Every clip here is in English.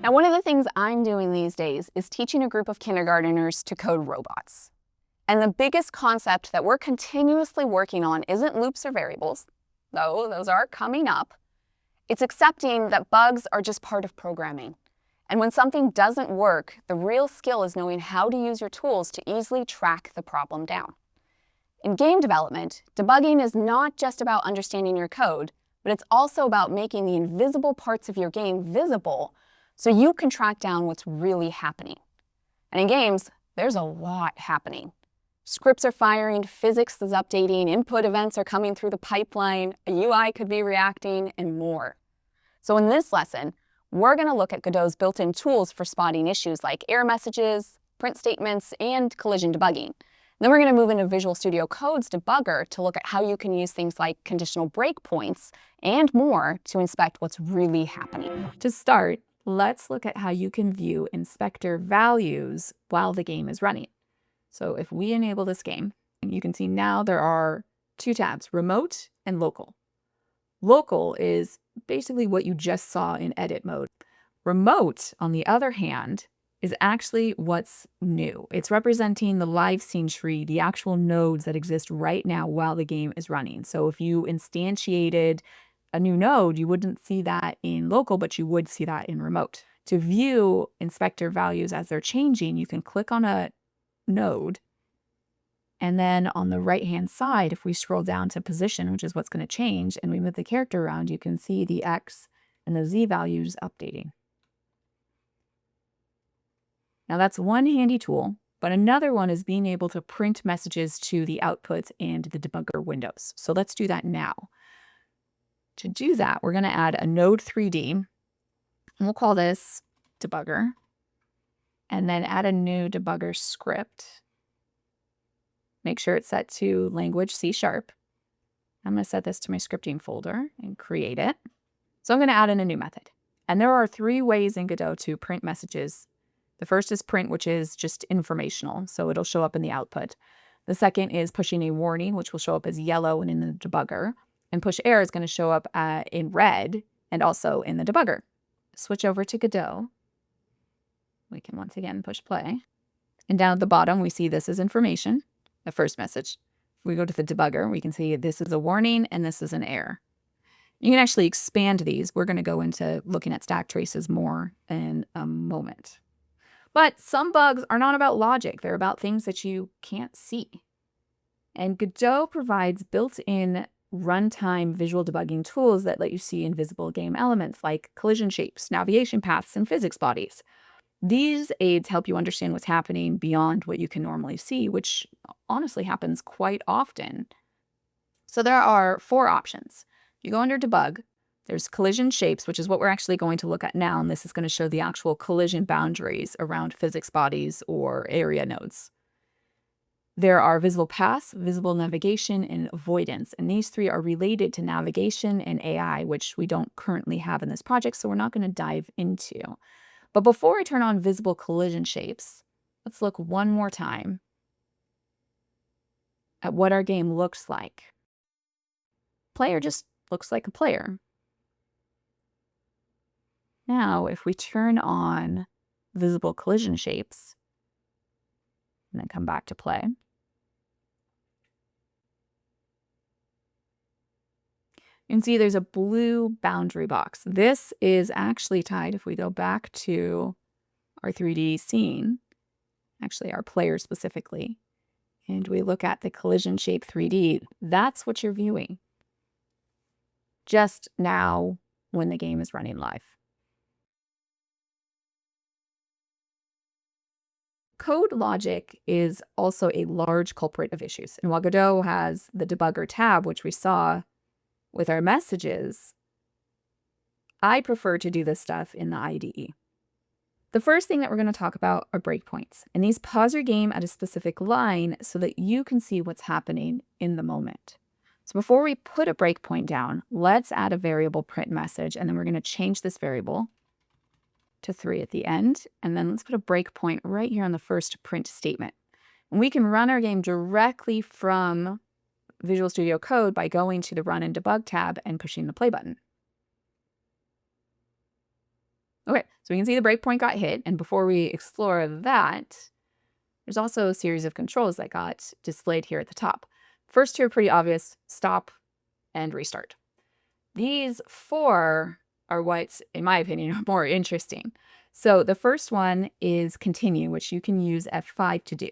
Now, one of the things I'm doing these days is teaching a group of kindergarteners to code robots. And the biggest concept that we're continuously working on isn't loops or variables, though those are coming up. It's accepting that bugs are just part of programming. And when something doesn't work, the real skill is knowing how to use your tools to easily track the problem down. In game development, debugging is not just about understanding your code, but it's also about making the invisible parts of your game visible so you can track down what's really happening. And in games, there's a lot happening. Scripts are firing, physics is updating, input events are coming through the pipeline, a UI could be reacting, and more. So in this lesson, we're going to look at Godot's built-in tools for spotting issues like error messages, print statements, and collision debugging. Then we're going to move into Visual Studio Code's debugger to look at how you can use things like conditional breakpoints and more to inspect what's really happening. To start, let's look at how you can view inspector values while the game is running. So if we enable this game, you can see now there are two tabs, remote and local. Local is basically what you just saw in edit mode. Remote, on the other hand, is actually what's new. It's representing the live scene tree, the actual nodes that exist right now while the game is running. So if you instantiated a new node, you wouldn't see that in local, but you would see that in remote. To view inspector values as they're changing, you can click on a node. And then on the right-hand side, if we scroll down to position, which is what's going to change, and we move the character around, you can see the X and the Z values updating. Now that's one handy tool, but another one is being able to print messages to the output and the debugger windows. So let's do that now. To do that, we're going to add a node 3D, and we'll call this debugger, and then add a new debugger script. Make sure it's set to language C#. I'm going to set this to my scripting folder and create it. So I'm going to add in a new method. And there are three ways in Godot to print messages. The first is print, which is just informational, so it'll show up in the output. The second is pushing a warning, which will show up as yellow and in the debugger. And push error is going to show up in red and also in the debugger. Switch over to Godot. We can once again push play. And down at the bottom, we see this is information, the first message. If we go to the debugger, we can see this is a warning and this is an error. You can actually expand these. We're going to go into looking at stack traces more in a moment. But some bugs are not about logic. They're about things that you can't see. And Godot provides built-in runtime visual debugging tools that let you see invisible game elements like collision shapes, navigation paths, and physics bodies. These aids help you understand what's happening beyond what you can normally see, which honestly happens quite often. So there are four options. You go under debug. There's collision shapes, which is what we're actually going to look at now, and this is going to show the actual collision boundaries around physics bodies or area nodes. There are visible paths, visible navigation, and avoidance, and these three are related to navigation and AI, which we don't currently have in this project, so we're not going to dive into. But before I turn on visible collision shapes, let's look one more time at what our game looks like. Player just looks like a player. Now, if we turn on visible collision shapes, and then come back to play, you can see there's a blue boundary box. This is actually tied, if we go back to our 3D scene, actually our player specifically, and we look at the collision shape 3D, that's what you're viewing just now when the game is running live. Code logic is also a large culprit of issues. And while Godot has the debugger tab, which we saw with our messages, I prefer to do this stuff in the IDE. The first thing that we're going to talk about are breakpoints. And these pause your game at a specific line so that you can see what's happening in the moment. So before we put a breakpoint down, let's add a variable print message, and then we're going to change this variable to 3 at the end, and then let's put a breakpoint right here on the first print statement. And we can run our game directly from Visual Studio Code by going to the Run and Debug tab and pushing the play button. Okay, so we can see the breakpoint got hit. And before we explore that, there's also a series of controls that got displayed here at the top. First two are pretty obvious: stop and restart. These four are what's, in my opinion, are more interesting. So the first one is continue, which you can use F5 to do.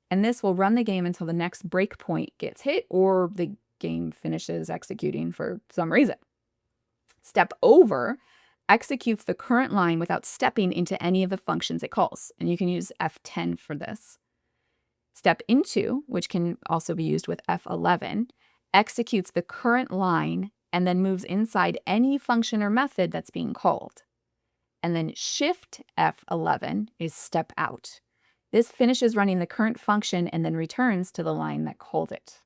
And this will run the game until the next breakpoint gets hit or the game finishes executing for some reason. Step over executes the current line without stepping into any of the functions it calls. And you can use F10 for this. Step into, which can also be used with F11, executes the current line and then moves inside any function or method that's being called. And then Shift F11 is step out. This finishes running the current function and then returns to the line that called it.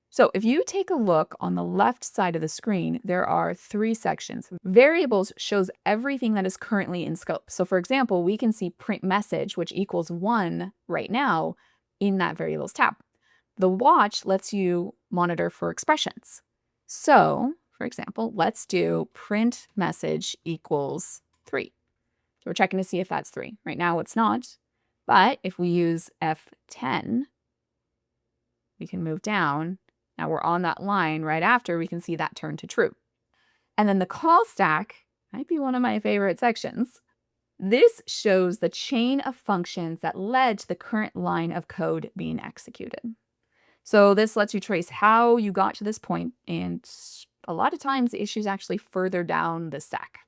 So if you take a look on the left side of the screen, there are three sections. Variables shows everything that is currently in scope. So for example, we can see print message, which equals 1 right now in that variables tab. The watch lets you monitor for expressions. So for example, let's do print message equals 3. So we're checking to see if that's 3. Right now it's not. But if we use F10, we can move down. Now we're on that line right after, we can see that turn to true. And then the call stack might be one of my favorite sections. This shows the chain of functions that led to the current line of code being executed. So this lets you trace how you got to this point, and a lot of times the issue is actually further down the stack.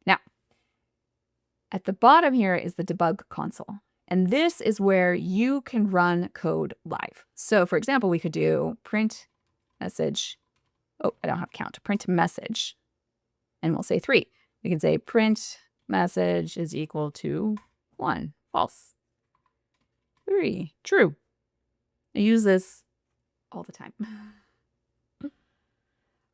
Now, at the bottom here is the debug console. And this is where you can run code live. So for example, we could do print message. Oh, I don't have count. Print message. And we'll say 3. We can say print message is equal to 1. False. 3. True. I use this all the time.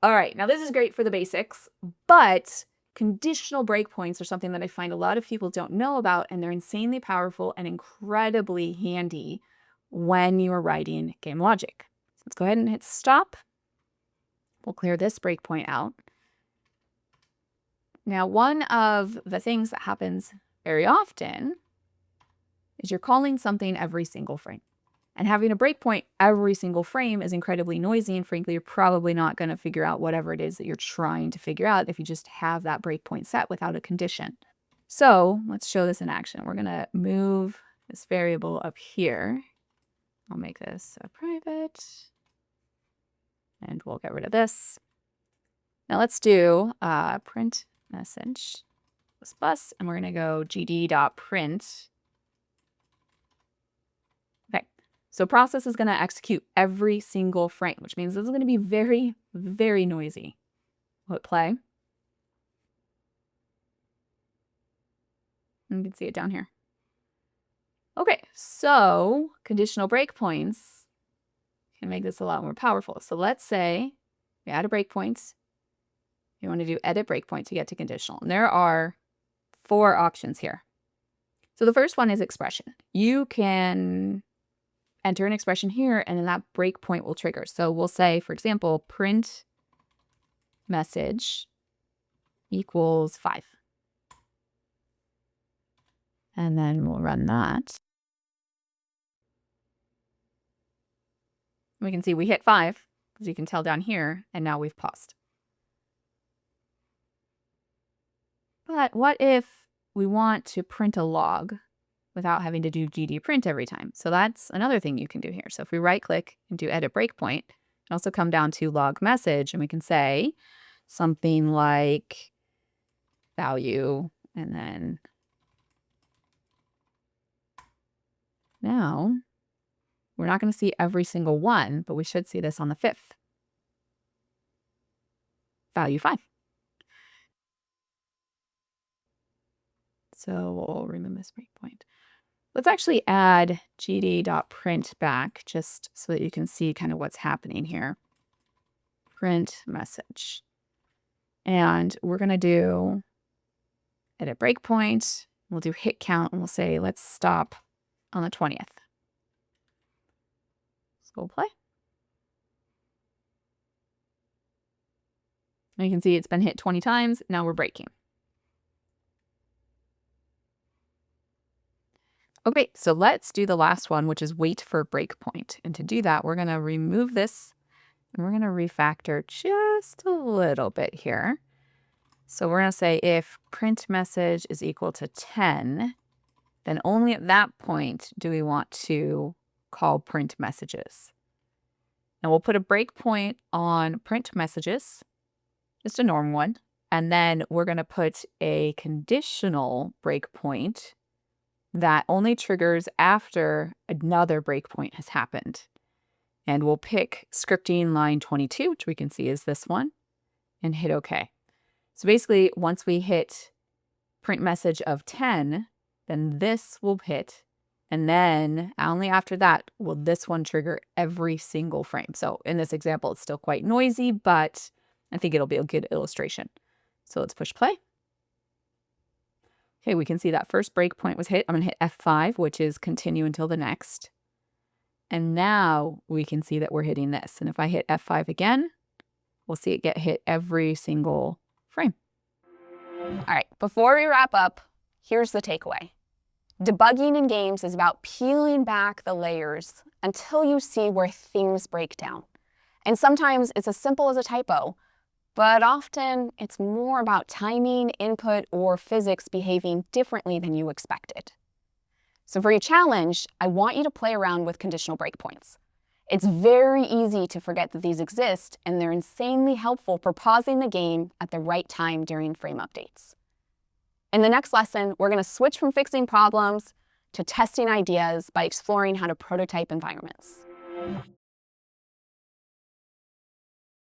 All right. Now this is great for the basics, but conditional breakpoints are something that I find a lot of people don't know about, and they're insanely powerful and incredibly handy when you are writing game logic. So let's go ahead and hit stop. We'll clear this breakpoint out. Now, one of the things that happens very often is you're calling something every single frame. And having a breakpoint every single frame is incredibly noisy, and frankly, you're probably not going to figure out whatever it is that you're trying to figure out if you just have that breakpoint set without a condition. So let's show this in action. We're going to move this variable up here. I'll make this a private, and we'll get rid of this. Now let's do print message plus, and we're going to go gd.print. So process is going to execute every single frame, which means this is going to be very, very noisy. We'll hit play. You can see it down here. Okay, so conditional breakpoints can make this a lot more powerful. So let's say we add a breakpoint. You want to do edit breakpoint to get to conditional. And there are 4 options here. So the first one is expression. You can enter an expression here, and then that breakpoint will trigger. So we'll say, for example, print message equals 5. And then we'll run that. We can see we hit 5, as you can tell down here, and now we've paused. But what if we want to print a log without having to do gd print every time? So that's another thing you can do here. So if we right click and do edit breakpoint, and also come down to log message, and we can say something like value, and then now we're not going to see every single one, but we should see this on the 5th. Value 5. So we'll remove this breakpoint. Let's actually add gd.print back just so that you can see kind of what's happening here. Print message. And we're going to do edit breakpoint. We'll do hit count, and we'll say, let's stop on the 20th. So we'll play. And you can see it's been hit 20 times. Now we're breaking. Okay, so let's do the last one, which is wait for breakpoint. And to do that, we're going to remove this and we're going to refactor just a little bit here. So we're going to say if print message is equal to 10, then only at that point do we want to call print messages. Now we'll put a breakpoint on print messages, just a normal one. And then we're going to put a conditional breakpoint that only triggers after another breakpoint has happened. And we'll pick scripting line 22, which we can see is this one, and hit OK. So basically, once we hit print message of 10, then this will hit. And then only after that will this one trigger every single frame. So in this example, it's still quite noisy, but I think it'll be a good illustration. So let's push play. Okay, we can see that first breakpoint was hit. I'm going to hit F5, which is continue until the next. And now we can see that we're hitting this. And if I hit F5 again, we'll see it get hit every single frame. All right, before we wrap up, here's the takeaway. Debugging in games is about peeling back the layers until you see where things break down. And sometimes it's as simple as a typo, but often it's more about timing, input, or physics behaving differently than you expected. So for your challenge, I want you to play around with conditional breakpoints. It's very easy to forget that these exist, and they're insanely helpful for pausing the game at the right time during frame updates. In the next lesson, we're going to switch from fixing problems to testing ideas by exploring how to prototype environments.